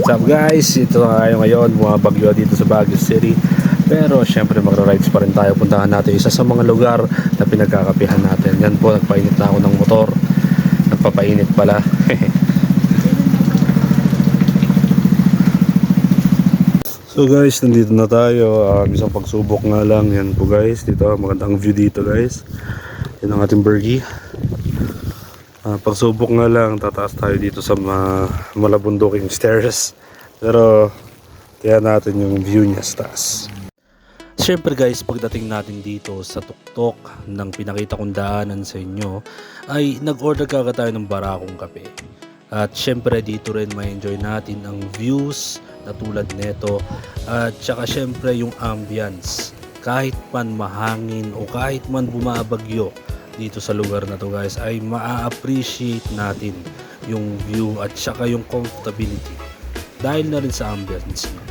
What's up guys? Ito na tayo ngayon, mga bagyo dito sa Baguio City. Pero syempre magra-rides pa rin tayo. Puntahan natin isa sa mga lugar na pinagkakapihan natin. Yan po, nagpainit na ako ng motor. Nagpapainit pala. So guys, nandito na tayo. Isang pagsubok nga lang. Yan po guys, dito magandang view dito guys. Yan ang ating burgie. Pagsubok nga lang, tataas tayo dito sa malabunduking stairs. Pero kaya natin yung view niya sa taas. Siyempre guys, pagdating natin dito sa tuktok ng pinakita kong daanan sa inyo, ay nag-order kagad tayo ng barakong kape. At siyempre dito rin ma-enjoy natin ang views na tulad nito. At saka siyempre yung ambience. Kahit man mahangin o kahit man bumabagyo dito sa lugar na to guys, ay maa-appreciate natin yung view at saka yung comfortability dahil na rin sa ambience niya.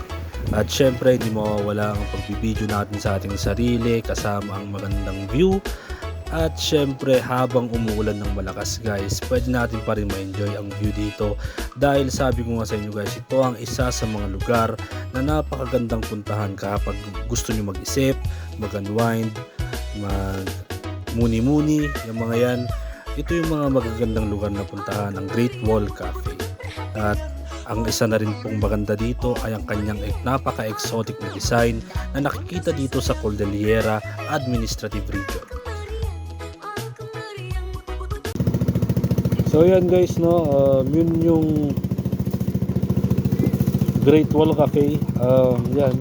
At syempre hindi mawawala ang pagbibideo natin sa ating sarili kasama ang magandang view. At syempre habang umuulan ng malakas guys, pwede natin pa rin ma-enjoy ang view dito. Dahil sabi ko nga sa inyo guys, ito ang isa sa mga lugar na napakagandang puntahan kapag gusto nyo mag-isip, mag-unwind, muni-muni, yung mga yan. Ito yung mga magagandang lugar na puntahan, ang Great Wall Cafe. At ang isa na rin pong maganda dito ay ang kanyang napaka-exotic na design na nakikita dito sa Cordillera Administrative Region. So yan guys, no, yun yung Great Wall Cafe. Yan.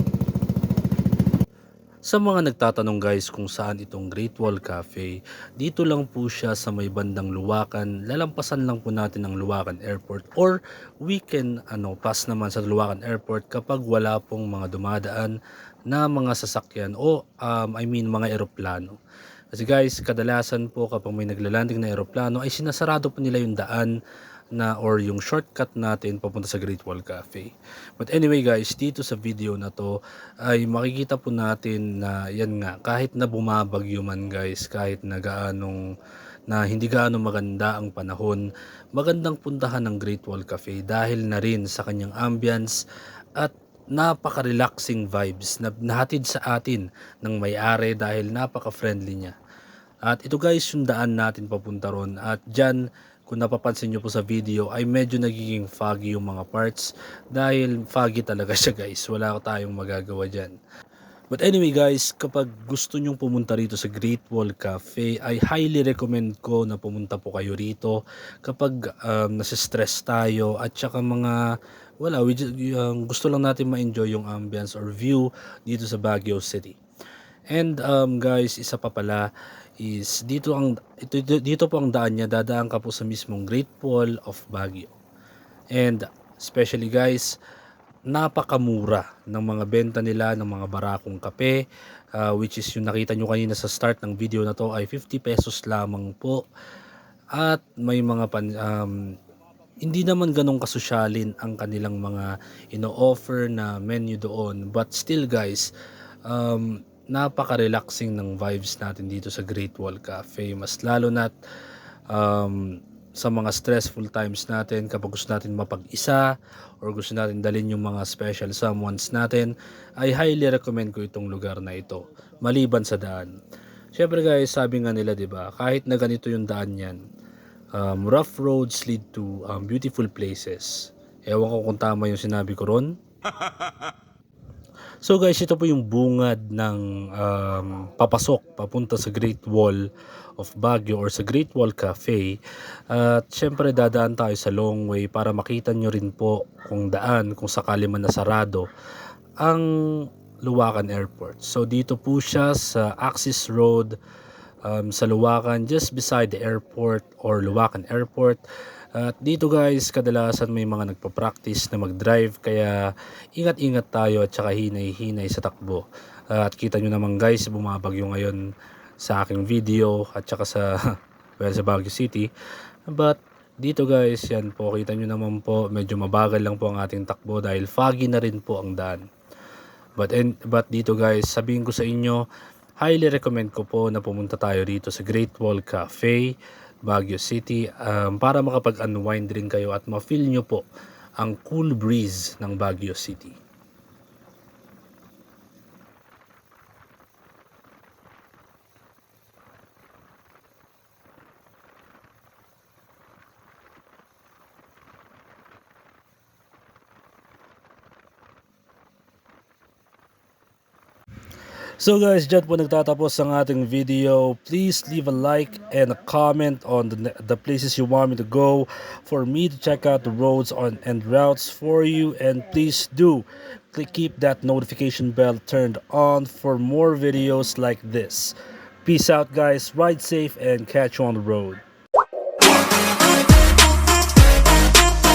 Sa mga nagtatanong guys kung saan itong Great Wall Cafe, dito lang po siya sa may bandang Luwakan. Lalampasan lang po natin ang Luwakan Airport, or we can pass naman sa Luwakan Airport kapag wala pong mga dumadaan na mga sasakyan o mga eroplano. Kasi guys, kadalasan po kapag may naglalanding na eroplano ay sinasarado po nila yung daan na or yung shortcut natin papunta sa Great Wall Cafe. But anyway guys, dito sa video na to ay makikita po natin na yan nga, kahit na bumabagyo man guys, kahit na hindi gaano maganda ang panahon, magandang puntahan ng Great Wall Cafe dahil na rin sa kanyang ambience at napaka-relaxing vibes na nahatid sa atin ng may-ari dahil napaka-friendly niya. At ito guys yung daan natin papunta ron, at dyan kung napapansin nyo po sa video ay medyo nagiging foggy yung mga parts dahil foggy talaga siya guys, wala tayong magagawa dyan. But anyway guys, kapag gusto nyong pumunta rito sa Great Wall Cafe ay highly recommend ko na pumunta po kayo rito kapag nasistress tayo at saka gusto lang natin ma-enjoy yung ambience or view dito sa Baguio City. And guys, isa pa pala is dito po ang daan niya, dadaan ka po sa mismong Great Wall of Baguio. And especially guys, napakamura ng mga benta nila ng mga barakong kape, which is yung nakita nyo kanina sa start ng video na to ay 50 pesos lamang po. At may mga hindi naman ganong kasosyalin ang kanilang mga ino-offer na menu doon, but still guys, napaka-relaxing ng vibes natin dito sa Great Wall Cafe. Mas lalo na sa mga stressful times natin, kapag gusto natin mapag-isa or gusto natin dalhin yung mga special someones natin, ay highly recommend ko itong lugar na ito, maliban sa daan. Syempre guys, sabi nga nila, diba, kahit na ganito yung daan yan, rough roads lead to beautiful places. Ewan ko kung tama yung sinabi ko ron. So guys, ito po yung bungad ng papasok papunta sa Great Wall of Baguio or sa Great Wall Cafe. At syempre dadaan tayo sa long way para makita nyo rin po kung sakali man nasarado ang Luwakan Airport. So dito po siya sa Axis Road sa Luwakan, just beside the airport or Luwakan Airport. At dito guys, kadalasan may mga nagpa-practice na mag-drive, kaya ingat-ingat tayo at saka hinay-hinay sa takbo. At kita nyo naman guys, bumabagyo ngayon sa aking video at saka sa Baguio City. But dito guys, yan po, kita nyo naman po, medyo mabagal lang po ang ating takbo dahil foggy na rin po ang daan. But dito guys, sabihin ko sa inyo, highly recommend ko po na pumunta tayo dito sa Great Wall Cafe, Baguio City, para makapag-unwind rin kayo at ma-feel nyo po ang cool breeze ng Baguio City. So guys, dyan po nagtatapos ang ating video. Please leave a like and a comment on the places you want me to go for me to check out the roads and routes for you. And please do keep that notification bell turned on for more videos like this. Peace out guys, ride safe and catch you on the road.